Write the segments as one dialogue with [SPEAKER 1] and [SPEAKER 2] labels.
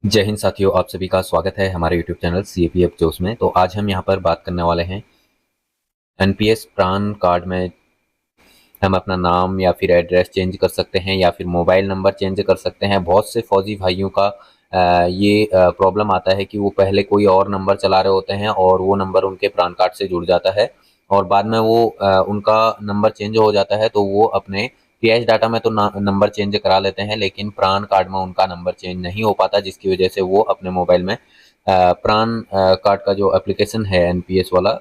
[SPEAKER 1] जय हिंद साथियों, आप सभी का स्वागत है हमारे यूट्यूब चैनल सीएपीएफ जोश में। तो आज हम यहाँ पर बात करने वाले हैं एनपीएस प्रान कार्ड में हम अपना नाम या फिर एड्रेस चेंज कर सकते हैं या फिर मोबाइल नंबर चेंज कर सकते हैं। बहुत से फौजी भाइयों का ये प्रॉब्लम आता है कि वो पहले कोई और नंबर चला रहे होते हैं और वो नंबर उनके प्रान कार्ड से जुड़ जाता है और बाद में वो उनका नंबर चेंज हो जाता है तो वो अपने पीएच डाटा में तो नंबर चेंज करा लेते हैं, लेकिन प्रान कार्ड में उनका नंबर चेंज नहीं हो पाता, जिसकी वजह से वो अपने मोबाइल में प्रान कार्ड का जो एप्लीकेशन है एनपीएस वाला,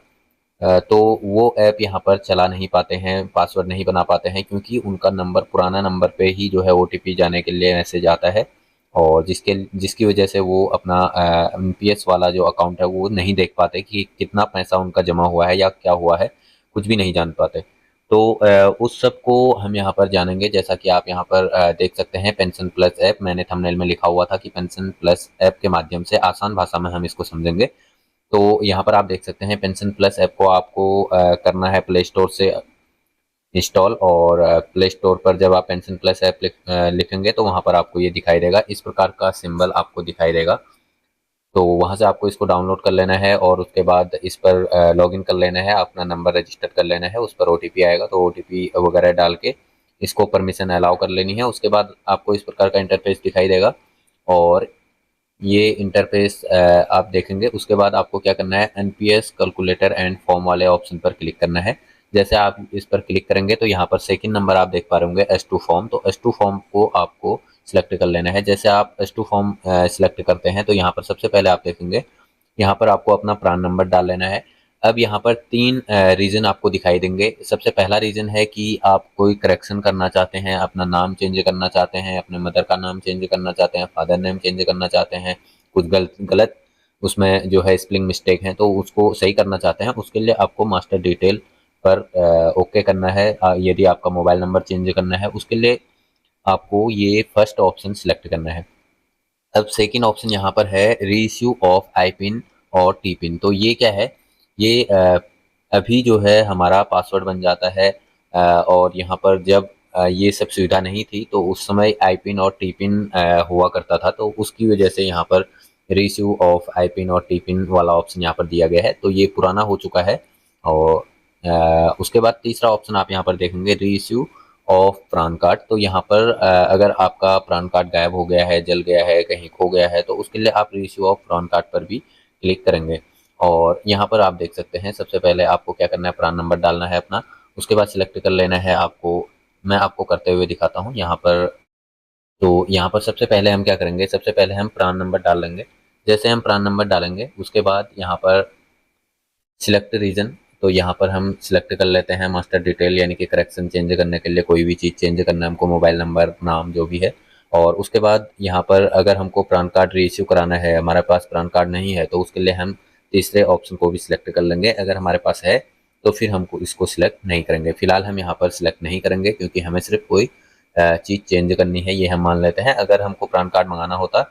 [SPEAKER 1] तो वो ऐप यहाँ पर चला नहीं पाते हैं, पासवर्ड नहीं बना पाते हैं, क्योंकि उनका नंबर पुराना नंबर पे ही जो है ओटीपी जाने के लिए मैसेज आता है और जिसकी वजह से वो अपना एनपीएस वाला जो अकाउंट है वो नहीं देख पाते कि कितना पैसा उनका जमा हुआ है या क्या हुआ है, कुछ भी नहीं जान पाते। तो उस सब को हम यहाँ पर जानेंगे। जैसा कि आप यहाँ पर देख सकते हैं पेंशन प्लस ऐप, मैंने थंबनेल में लिखा हुआ था कि पेंशन प्लस ऐप के माध्यम से आसान भाषा में हम इसको समझेंगे। तो यहाँ पर आप देख सकते हैं पेंशन प्लस ऐप को आपको करना है प्ले स्टोर से इंस्टॉल, और प्ले स्टोर पर जब आप पेंशन प्लस ऐप लिखेंगे तो वहाँ पर आपको ये दिखाई देगा, इस प्रकार का सिंबल आपको दिखाई देगा। तो वहाँ से आपको इसको डाउनलोड कर लेना है और उसके बाद इस पर लॉगिन कर लेना है, अपना नंबर रजिस्टर कर लेना है, उस पर ओटीपी आएगा तो ओटीपी वगैरह डाल के इसको परमिशन अलाउ कर लेनी है। उसके बाद आपको इस प्रकार का इंटरफेस दिखाई देगा और ये इंटरफेस आप देखेंगे। उसके बाद आपको क्या करना है, एनपीएस कैलकुलेटर एंड फॉर्म वाले ऑप्शन पर क्लिक करना है। जैसे आप इस पर क्लिक करेंगे तो यहाँ पर सेकंड नंबर आप देख पा रहे होंगे एस टू फॉर्म, तो एस टू फॉर्म को आपको सिलेक्ट कर लेना है। जैसे आप एस टू फॉर्म सिलेक्ट करते हैं तो यहाँ पर सबसे पहले आप देखेंगे, यहाँ पर आपको अपना प्रान नंबर डाल लेना है। अब यहाँ पर तीन रीज़न आपको दिखाई देंगे। सबसे पहला रीज़न है कि आप कोई करेक्शन करना चाहते हैं, अपना नाम चेंज करना चाहते हैं, अपने मदर का नाम चेंज करना चाहते हैं, फादर नेम चेंज करना चाहते हैं, कुछ गलत गलत उसमें जो है स्पेलिंग मिस्टेक है तो उसको सही करना चाहते हैं। उसके लिए आपको मास्टर डिटेल पर ओके करना है। यदि आपका मोबाइल नंबर चेंज करना है उसके लिए आपको ये फर्स्ट ऑप्शन सिलेक्ट करना है। अब सेकंड ऑप्शन यहाँ पर है रीइश्यू ऑफ आई पिन और टी पिन। तो ये क्या है, ये अभी जो है हमारा पासवर्ड बन जाता है और यहाँ पर जब ये सब सुविधा नहीं थी तो उस समय आई पिन और टी पिन हुआ करता था, तो उसकी वजह से यहाँ पर रीइश्यू ऑफ आई पिन और टी पिन वाला ऑप्शन यहाँ पर दिया गया है, तो ये पुराना हो चुका है। और उसके बाद तीसरा ऑप्शन आप यहाँ पर देखेंगे रीइश्यू ऑफ प्रान कार्ड। तो यहाँ पर अगर आपका प्रान कार्ड गायब हो गया है, जल गया है, कहीं खो गया है, तो उसके लिए आप रीइश्यू ऑफ प्रान कार्ड पर भी क्लिक करेंगे। और यहाँ पर आप देख सकते हैं सबसे पहले आपको क्या करना है, प्रान नंबर डालना है अपना, उसके बाद सिलेक्ट कर लेना है आपको। मैं आपको करते हुए दिखाता हूँ यहाँ पर। तो यहाँ पर सबसे पहले हम क्या करेंगे, सबसे पहले हम प्रान नंबर डाल लेंगे। जैसे हम प्रान नंबर डालेंगे उसके बाद यहाँ पर सिलेक्ट रीजन, तो यहाँ पर हम सिलेक्ट कर लेते हैं मास्टर डिटेल, यानी कि करेक्शन चेंज करने के लिए कोई भी चीज़ चेंज करना है हमको, मोबाइल नंबर, नाम, जो भी है। और उसके बाद यहाँ पर अगर हमको प्रान कार्ड रीइश्यू कराना है, हमारे पास प्रान कार्ड नहीं है, तो उसके लिए हम तीसरे ऑप्शन को भी सिलेक्ट कर लेंगे। अगर हमारे पास है तो फिर हमको इसको सिलेक्ट नहीं करेंगे। फिलहाल हम यहाँ पर सिलेक्ट नहीं करेंगे क्योंकि हमें सिर्फ कोई चीज़ चेंज करनी है, ये हम मान लेते हैं। अगर हमको प्रान कार्ड मंगाना होता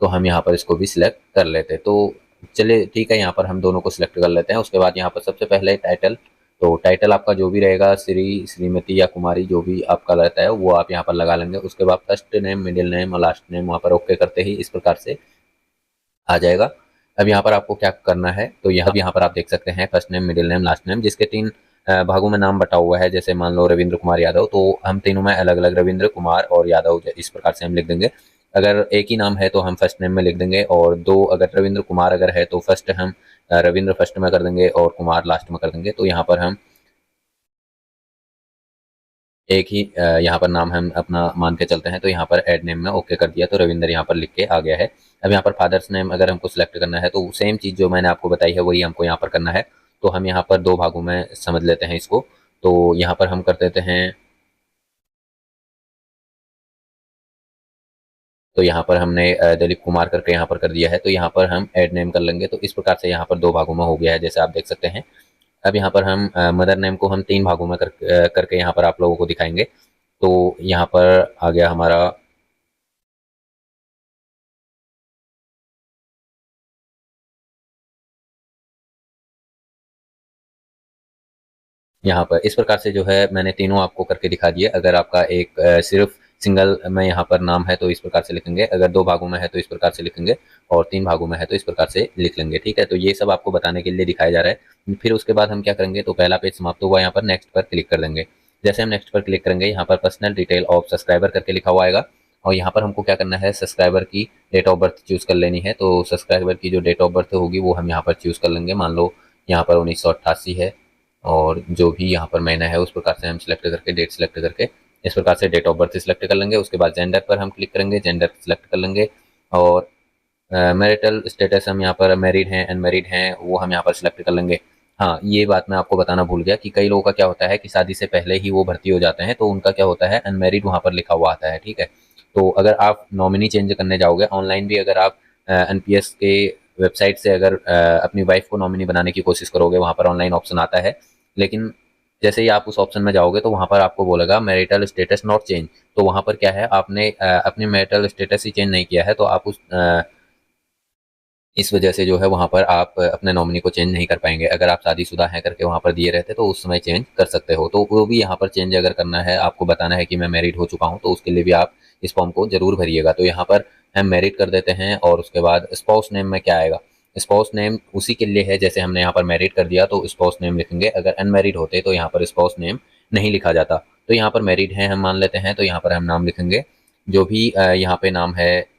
[SPEAKER 1] तो हम यहाँ पर इसको भी सिलेक्ट कर लेते। तो चलिए ठीक है, यहाँ पर हम दोनों को सिलेक्ट कर लेते हैं। उसके बाद यहाँ पर सबसे पहले टाइटल, तो टाइटल आपका जो भी रहेगा, श्री, श्रीमती या कुमारी, जो भी आपका रहता है वो आप यहाँ पर लगा लेंगे। उसके बाद फर्स्ट नेम, मिडिल नेम और लास्ट नेम वहाँ पर ओके करते ही इस प्रकार से आ जाएगा। अब यहाँ पर आपको क्या करना है, तो यहाँ पर आप देख सकते हैं first name, middle name, last name, जिसके तीन भागों में नाम बटा हुआ है। जैसे मान लो रविंद्र कुमार यादव, तो हम तीनों में अलग अलग रविंद्र कुमार और यादव इस प्रकार से हम लिख देंगे। अगर एक ही नाम है तो हम फर्स्ट नेम में लिख देंगे, और दो अगर रविंद्र कुमार अगर है तो फर्स्ट हम रविंद्र फर्स्ट में कर देंगे और कुमार लास्ट में कर देंगे। तो यहाँ पर हम एक ही यहाँ पर नाम हम अपना मान के चलते हैं, तो यहाँ पर ऐड नेम में ओके कर दिया तो रविंद्र यहाँ पर लिख के आ गया है। अब यहाँ पर फादर्स नेम अगर हमको सिलेक्ट करना है तो सेम चीज़ जो मैंने आपको बताई है वही हमको यहाँ पर करना है। तो हम यहाँ पर दो भागों में समझ लेते हैं इसको। तो यहाँ पर हम कर देते हैं, तो यहाँ पर हमने दिलीप कुमार करके यहाँ पर कर दिया है, तो यहाँ पर हम ऐड नेम कर लेंगे। तो इस प्रकार से यहाँ पर दो भागों में हो गया है, जैसे आप देख सकते हैं। अब यहाँ पर हम मदर नेम को हम तीन भागों में करके यहाँ पर आप लोगों को दिखाएंगे। तो यहाँ पर आ गया हमारा, यहाँ पर इस प्रकार से जो है मैंने तीनों आपको करके दिखा दिए। अगर आपका एक सिर्फ सिंगल में यहाँ पर नाम है तो इस प्रकार से लिखेंगे, अगर 2 भागों में है तो इस प्रकार से लिखेंगे, और 3 भागों में है तो इस प्रकार से लिख लेंगे। ठीक है, तो ये सब आपको बताने के लिए दिखाया जा रहा है। फिर उसके बाद हम क्या करेंगे, तो पहला पेज समाप्त हुआ, यहाँ पर नेक्स्ट पर क्लिक कर देंगे। जैसे हम नेक्स्ट पर क्लिक करेंगे, यहाँ पर पर्सनल डिटेल ऑफ सब्सक्राइबर करके लिखा हुआ आएगा, और यहाँ पर हमको क्या करना है, सब्सक्राइबर की डेट ऑफ बर्थ चूज कर लेनी है। तो सब्सक्राइबर की जो डेट ऑफ बर्थ होगी वो हम यहाँ पर चूज कर लेंगे। मान लो यहाँ पर 1988 है, और जो भी यहाँ पर महीना है उस प्रकार से हम सिलेक्ट करके, डेट सिलेक्ट करके इस प्रकार से डेट ऑफ बर्थ सिलेक्ट कर लेंगे। उसके बाद जेंडर पर हम क्लिक करेंगे, जेंडर सिलेक्ट कर लेंगे, और मैरिटल स्टेटस हम यहाँ पर मैरिड हैं अनमैरिड हैं वो हम यहाँ पर सिलेक्ट कर लेंगे। हाँ, ये बात मैं आपको बताना भूल गया कि कई लोगों का क्या होता है कि शादी से पहले ही वो भर्ती हो जाते हैं, तो उनका क्या होता है, अनमैरिड वहाँ पर लिखा हुआ आता है। ठीक है, तो अगर आप नॉमिनी चेंज करने जाओगे ऑनलाइन भी, अगर आप एनपीएस के वेबसाइट से अगर अपनी वाइफ को नॉमिनी बनाने की कोशिश करोगे, वहाँ पर ऑनलाइन ऑप्शन आता है, लेकिन जैसे ही आप उस ऑप्शन में जाओगे तो वहाँ पर आपको बोलेगा मैरिटल स्टेटस नॉट चेंज। तो वहाँ पर क्या है, आपने अपनी मैरिटल स्टेटस ही चेंज नहीं किया है, तो आप उस इस वजह से जो है वहाँ पर आप अपने नॉमिनी को चेंज नहीं कर पाएंगे। अगर आप शादीशुदा हैं करके वहाँ पर दिए रहते तो उस समय चेंज कर सकते हो। तो वो भी यहाँ पर चेंज अगर करना है, आपको बताना है कि मैं मैरिड हो चुका हूँ, तो उसके लिए भी आप इस फॉर्म को जरूर भरिएगा। तो यहाँ पर हम मैरिड कर देते हैं, और उसके बाद स्पाउस नेम में क्या आएगा, स्पाउस नेम उसी के लिए है जैसे हमने यहाँ पर मैरिड कर दिया तो स्पाउस नेम लिखेंगे। अगर अनमैरिड होते तो यहाँ पर स्पाउस नेम नहीं लिखा जाता। तो यहाँ पर मैरिड है हम मान लेते हैं, तो यहाँ पर हम नाम लिखेंगे, जो भी यहाँ पे नाम है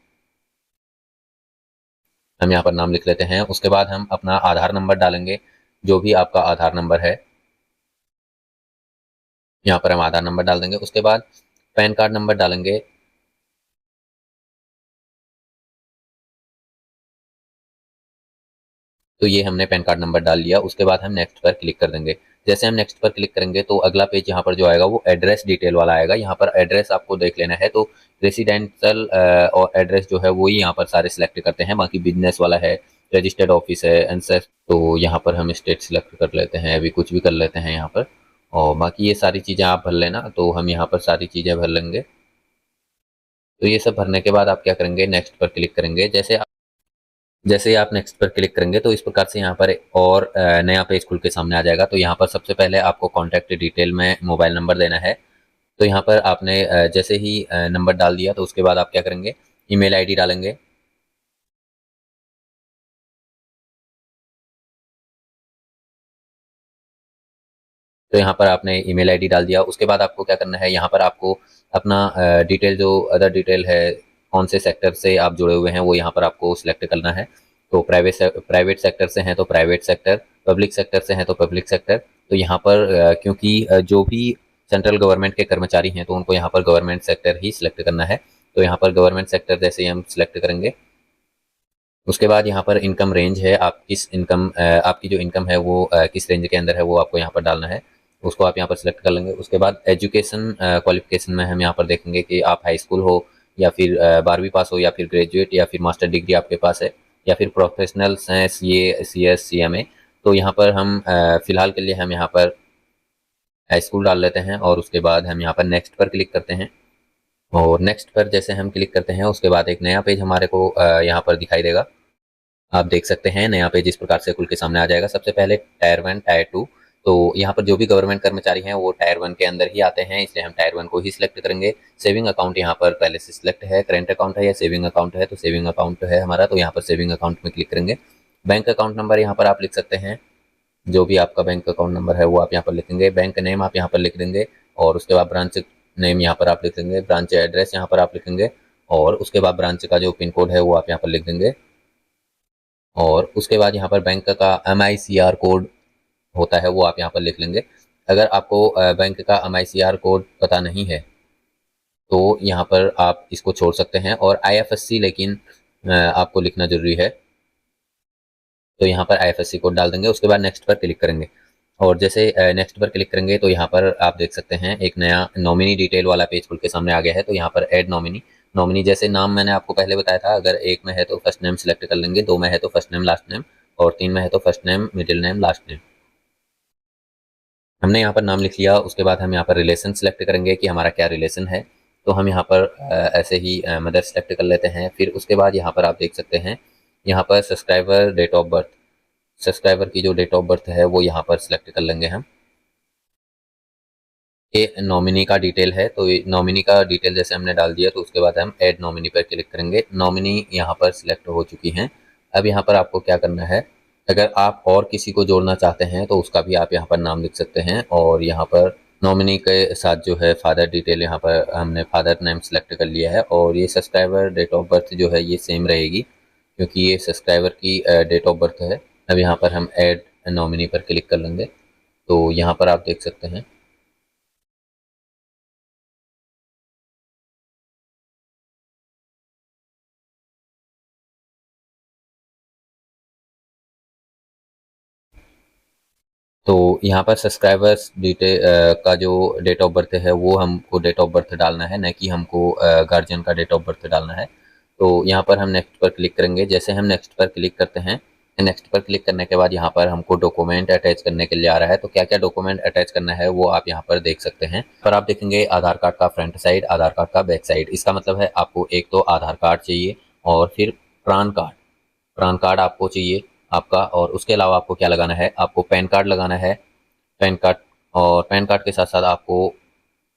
[SPEAKER 1] हम यहाँ पर नाम लिख लेते हैं। उसके बाद हम अपना आधार नंबर डालेंगे, जो भी आपका आधार नंबर है यहाँ पर हम आधार नंबर डाल देंगे। उसके बाद पैन कार्ड नंबर डालेंगे, तो ये हमने पैन कार्ड नंबर डाल लिया। उसके बाद हम नेक्स्ट पर क्लिक कर देंगे। जैसे हम नेक्स्ट पर क्लिक करेंगे तो अगला पेज यहाँ पर जो आएगा वो एड्रेस डिटेल वाला आएगा। यहाँ पर एड्रेस आपको देख लेना है, तो रेसिडेंशियल और एड्रेस जो है वही यहाँ पर सारे सिलेक्ट करते हैं। बाकी बिजनेस वाला है, रजिस्टर्ड ऑफिस है, एनसेस, तो यहाँ पर हम स्टेट सिलेक्ट कर लेते हैं, अभी कुछ भी कर लेते हैं यहाँ पर। और बाकी ये सारी चीज़ें आप भर लेना, तो हम यहाँ पर सारी चीज़ें भर लेंगे। तो ये सब भरने के बाद आप क्या करेंगे, नेक्स्ट पर क्लिक करेंगे। जैसे ही आप नेक्स्ट पर क्लिक करेंगे तो इस प्रकार से यहाँ पर और नया पेज खुल के सामने आ जाएगा। तो यहाँ पर सबसे पहले आपको कॉन्टैक्ट डिटेल में मोबाइल नंबर देना है। तो यहाँ पर आपने जैसे ही नंबर डाल दिया तो उसके बाद आप क्या करेंगे, ईमेल आईडी डालेंगे। तो यहाँ पर आपने ईमेल आईडी डाल दिया। उसके बाद आपको क्या करना है, यहाँ पर आपको अपना डिटेल जो अदर डिटेल है, कौन से सेक्टर से आप जुड़े हुए हैं वो यहाँ पर आपको सिलेक्ट करना है। तो प्राइवेट सेक्टर से हैं तो प्राइवेट सेक्टर, पब्लिक सेक्टर से हैं तो पब्लिक सेक्टर। तो यहाँ पर क्योंकि जो भी सेंट्रल गवर्नमेंट के कर्मचारी हैं तो उनको यहाँ पर गवर्नमेंट सेक्टर ही सिलेक्ट करना है। तो यहाँ पर गवर्नमेंट सेक्टर जैसे ही हम सिलेक्ट करेंगे, उसके बाद यहाँ पर इनकम रेंज है, आप किस इनकम आपकी जो इनकम है वो किस रेंज के अंदर है वो आपको यहाँ पर डालना है। उसको आप यहाँ पर सिलेक्ट कर लेंगे। उसके बाद एजुकेशन क्वालिफिकेशन में हम यहाँ पर देखेंगे कि आप हाई स्कूल हो, या फिर 12वीं पास हो, या फिर ग्रेजुएट, या फिर मास्टर डिग्री आपके पास है, या फिर प्रोफेशनल हैं CS CMA। तो यहाँ पर हम फिलहाल के लिए हम यहाँ पर हाई स्कूल डाल लेते हैं, और उसके बाद हम यहाँ पर नेक्स्ट पर क्लिक करते हैं। और नेक्स्ट पर जैसे हम क्लिक करते हैं उसके बाद एक नया पेज हमारे को यहाँ पर दिखाई देगा। आप देख सकते हैं नया पेज इस प्रकार से खुल के सामने आ जाएगा। सबसे पहले टायर 1 टायर 2, तो यहाँ पर जो भी गवर्नमेंट कर्मचारी हैं वो टायर 1 के अंदर ही आते हैं, इसलिए हम टायर 1 को ही सिलेक्ट करेंगे। सेविंग अकाउंट यहाँ पर पहले से सिलेक्ट है, करेंट अकाउंट है या सेविंग अकाउंट है, तो सेविंग अकाउंट है हमारा, तो यहाँ पर सेविंग अकाउंट में क्लिक करेंगे। बैंक अकाउंट नंबर यहाँ पर आप लिख सकते हैं, जो भी आपका बैंक अकाउंट नंबर है वो आप यहाँ पर लिखेंगे। बैंक नेम आप यहाँ पर लिख देंगे, और उसके बाद ब्रांच नेम यहाँ पर आप लिख देंगे, ब्रांच एड्रेस यहाँ पर आप लिखेंगे, और उसके बाद ब्रांच का जो पिन कोड है वो आप यहाँ पर लिख देंगे। और उसके बाद यहाँ पर बैंक का MICR कोड होता है वो आप यहाँ पर लिख लेंगे। अगर आपको बैंक का MICR कोड पता नहीं है तो यहाँ पर आप इसको छोड़ सकते हैं, और IFSC लेकिन आपको लिखना जरूरी है। तो यहाँ पर IFSC कोड डाल देंगे। उसके बाद नेक्स्ट पर क्लिक करेंगे, और जैसे नेक्स्ट पर क्लिक करेंगे तो यहाँ पर आप देख सकते हैं एक नया नॉमिनी डिटेल वाला पेज खुल के सामने आ गया है। तो यहाँ पर ऐड नॉमिनी, नॉमिनी जैसे नाम मैंने आपको पहले बताया था, अगर एक में है तो फर्स्ट नेम सिलेक्ट कर लेंगे, 2 में है तो फर्स्ट नेम लास्ट नेम, और 3 में है तो first name middle name last name. हमने यहाँ पर नाम लिख लिया। उसके बाद हम यहाँ पर रिलेशन सिलेक्ट करेंगे कि हमारा क्या रिलेशन है। तो हम यहाँ पर ऐसे ही मदर सिलेक्ट कर लेते हैं। फिर उसके बाद यहाँ पर आप देख सकते हैं, यहाँ पर subscriber date of birth, subscriber की जो डेट ऑफ बर्थ है वो यहाँ पर सिलेक्ट कर लेंगे हम। ये नॉमिनी का डिटेल है, तो ये नॉमिनी का डिटेल जैसे हमने डाल दिया तो उसके बाद हम ऐड नॉमिनी पर क्लिक करेंगे। नॉमिनी यहाँ पर सिलेक्ट हो चुकी हैं। अब यहाँ पर आपको क्या करना है, अगर आप और किसी को जोड़ना चाहते हैं तो उसका भी आप यहाँ पर नाम लिख सकते हैं। और यहाँ पर नॉमिनी के साथ जो है फादर डिटेल, यहाँ पर हमने फादर नेम सेलेक्ट कर लिया है। और ये सब्सक्राइबर डेट ऑफ बर्थ जो है ये सेम रहेगी, क्योंकि ये सब्सक्राइबर की डेट ऑफ बर्थ है। अब यहाँ पर हम ऐड नॉमिनी पर क्लिक कर लेंगे, तो यहाँ पर आप देख सकते हैं। तो यहाँ पर सब्सक्राइबर्स डिटेल का जो डेट ऑफ बर्थ है वो हमको डेट ऑफ बर्थ डालना है, न कि हमको गार्जियन का डेट ऑफ बर्थ डालना है। तो यहाँ पर हम नेक्स्ट पर क्लिक करेंगे। जैसे हम नेक्स्ट पर क्लिक करते हैं, नेक्स्ट पर क्लिक करने के बाद यहाँ पर हमको डॉक्यूमेंट अटैच करने के लिए आ रहा है। तो क्या क्या डॉक्यूमेंट अटैच करना है वो आप यहाँ पर देख सकते हैं। पर आप देखेंगे आधार कार्ड का फ्रंट साइड, आधार कार्ड का बैक साइड। इसका मतलब है आपको एक तो आधार कार्ड चाहिए और फिर पैन कार्ड, पैन कार्ड आपको चाहिए आपका। और उसके अलावा आपको क्या लगाना है, आपको पैन कार्ड लगाना है, पैन कार्ड। और पैन कार्ड के साथ साथ आपको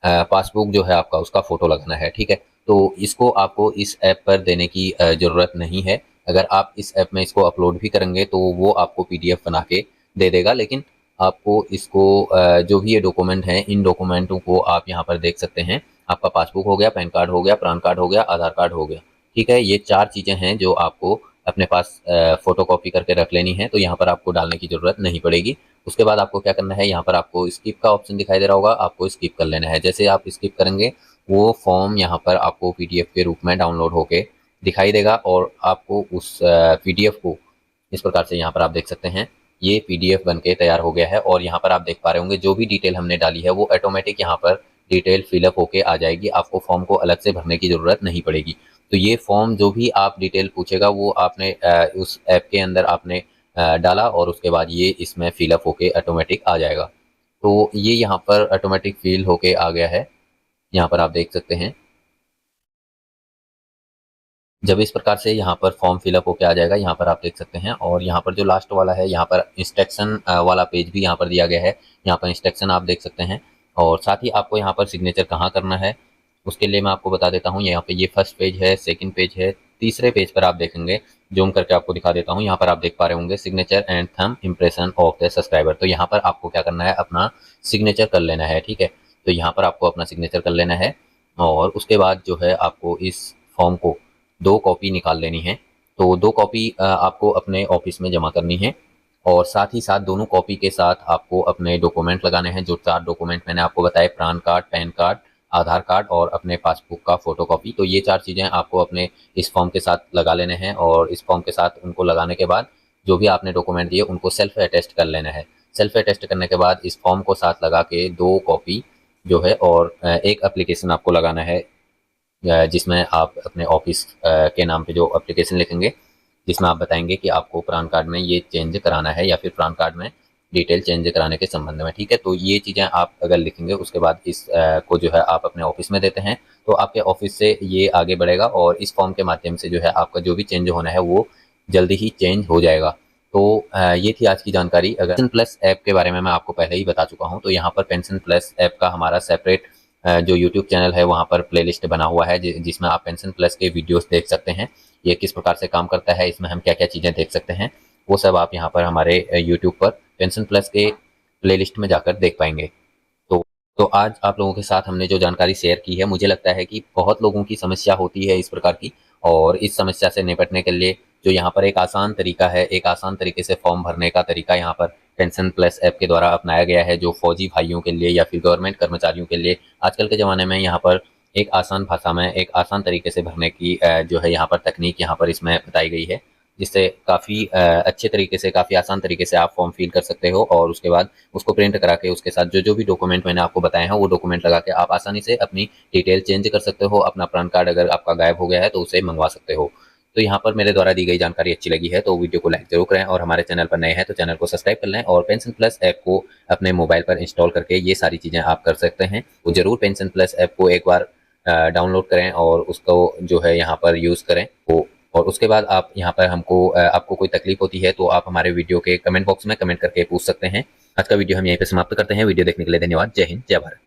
[SPEAKER 1] पासबुक जो है आपका उसका फ़ोटो लगाना है, ठीक है। तो इसको आपको इस ऐप पर देने की ज़रूरत नहीं है। अगर आप इस ऐप में इसको अपलोड भी करेंगे तो वो आपको पीडीएफ बना के दे देगा, लेकिन आपको इसको जो भी ये डॉक्यूमेंट हैं इन डॉक्यूमेंटों को आप यहाँ पर देख सकते हैं। आपका पासबुक हो गया, पैन कार्ड हो गया, पैन कार्ड हो गया, आधार कार्ड हो गया, ठीक है। ये 4 चीज़ें हैं जो आपको अपने पास फ़ोटोकॉपी करके रख लेनी है, तो यहाँ पर आपको डालने की ज़रूरत नहीं पड़ेगी। उसके बाद आपको क्या करना है, यहाँ पर आपको स्किप का ऑप्शन दिखाई दे रहा होगा, आपको स्किप कर लेना है। जैसे आप स्किप करेंगे वो फॉर्म यहाँ पर आपको पीडीएफ के रूप में डाउनलोड होके दिखाई देगा और आपको उस पीडीएफ को इस प्रकार से यहाँ पर आप देख सकते हैं, ये पीडीएफ बन के तैयार हो गया है। और यहाँ पर आप देख पा रहे होंगे जो भी डिटेल हमने डाली है वो ऑटोमेटिक यहाँ पर डिटेल फिलअप होके आ जाएगी। आपको फॉर्म को अलग से भरने की ज़रूरत नहीं पड़ेगी। तो ये फॉर्म जो भी आप डिटेल पूछेगा वो आपने उस ऐप के अंदर आपने डाला और उसके बाद ये इसमें फिलअप होके ऑटोमेटिक आ जाएगा। तो ये यहाँ पर ऑटोमेटिक फिल होके आ गया है, यहाँ पर आप देख सकते हैं। जब इस प्रकार से यहाँ पर फॉर्म फिलअप होके आ जाएगा, यहाँ पर आप देख सकते हैं। और यहाँ पर जो लास्ट वाला है, यहाँ पर इंस्ट्रक्शन वाला पेज भी यहाँ पर दिया गया है। यहाँ पर इंस्ट्रक्शन आप देख सकते हैं और साथ ही आपको यहाँ पर सिग्नेचर कहाँ करना है उसके लिए मैं आपको बता देता हूँ। यहाँ पे ये फर्स्ट पेज है, सेकंड पेज है, तीसरे पेज पर आप देखेंगे, जूम करके आपको दिखा देता हूँ। यहाँ पर आप देख पा रहे होंगे signature and thumb impression of the subscriber. तो यहाँ पर आपको क्या करना है, अपना सिग्नेचर कर लेना है, ठीक है। तो यहाँ पर आपको अपना सिग्नेचर कर लेना है और उसके बाद जो है आपको इस फॉर्म को 2 कॉपी निकाल लेनी है। तो 2 कॉपी आपको अपने ऑफिस में जमा करनी है और साथ ही साथ दोनों कॉपी के साथ आपको अपने डॉक्यूमेंट लगाने हैं। जो 4 डॉक्यूमेंट मैंने आपको बताए, पैन कार्ड, पैन कार्ड, आधार कार्ड और अपने पासबुक का फ़ोटोकॉपी। तो ये 4 चीज़ें आपको अपने इस फॉर्म के साथ लगा लेने हैं और इस फॉर्म के साथ उनको लगाने के बाद जो भी आपने डॉक्यूमेंट दिए उनको सेल्फ अटेस्ट कर लेना है। सेल्फ अटेस्ट करने के बाद इस फॉर्म को साथ लगा के 2 कॉपी जो है और एक एप्लीकेशन आपको लगाना है, जिसमें आप अपने ऑफिस के नाम पे जो एप्लीकेशन लिखेंगे, जिसमें आप बताएंगे कि आपको पैन कार्ड में ये चेंज कराना है या फिर पैन कार्ड में डिटेल चेंज कराने के संबंध में, ठीक है। तो ये चीज़ें आप अगर लिखेंगे उसके बाद इस को जो है आप अपने ऑफिस में देते हैं तो आपके ऑफिस से ये आगे बढ़ेगा और इस फॉर्म के माध्यम से जो है आपका जो भी चेंज होना है वो जल्दी ही चेंज हो जाएगा। तो ये थी आज की जानकारी। अगर पेंशन प्लस ऐप के बारे में मैं आपको पहले ही बता चुका हूँ। तो यहाँ पर पेंशन प्लस ऐप का हमारा सेपरेट जो यूट्यूब चैनल है वहाँ पर प्लेलिस्ट बना हुआ है, जिसमें आप पेंशन प्लस के वीडियोस देख सकते हैं। ये किस प्रकार से काम करता है, इसमें हम क्या क्या चीज़ें देख सकते हैं, वो सब आप यहाँ पर हमारे यूट्यूब पर पेंशन प्लस के प्लेलिस्ट में जाकर देख पाएंगे। तो तो आज आप लोगों के साथ हमने जो जानकारी शेयर की है, मुझे लगता है कि बहुत लोगों की समस्या होती है इस प्रकार की। और इस समस्या से निपटने के लिए जो यहाँ पर एक आसान तरीका है, एक आसान तरीके से फॉर्म भरने का तरीका यहाँ पर पेंशन प्लस ऐप के द्वारा अपनाया गया है, जो फौजी भाइयों के लिए या फिर गवर्नमेंट कर्मचारियों के लिए आजकल के ज़माने में यहाँ पर एक आसान भाषा में एक आसान तरीके से भरने की जो है यहाँ पर तकनीक यहाँ पर इसमें बताई गई है, जिससे काफ़ी अच्छे तरीके से, काफ़ी आसान तरीके से आप फॉर्म फिल कर सकते हो और उसके बाद उसको प्रिंट करा के उसके साथ जो जो भी डॉक्यूमेंट मैंने आपको बताए हैं वो डॉक्यूमेंट लगा के आप आसानी से अपनी डिटेल चेंज कर सकते हो। अपना पैन कार्ड अगर आपका गायब हो गया है तो उसे मंगवा सकते हो। तो यहाँ पर मेरे द्वारा दी गई जानकारी अच्छी लगी है तो वीडियो को लाइक जरूर करें और हमारे चैनल पर नए हैं तो चैनल को सब्सक्राइब कर लें और पेंशन प्लस ऐप को अपने मोबाइल पर इंस्टॉल करके ये सारी चीज़ें आप कर सकते हैं। तो ज़रूर पेंशन प्लस ऐप को एक बार डाउनलोड करें और उसको जो है यहाँ पर यूज़ करें। तो और उसके बाद आप यहाँ पर हमको आपको कोई तकलीफ होती है तो आप हमारे वीडियो के कमेंट बॉक्स में कमेंट करके पूछ सकते हैं। आज का वीडियो हम यहीं पे समाप्त करते हैं। वीडियो देखने के लिए धन्यवाद। जय हिंद, जय भारत।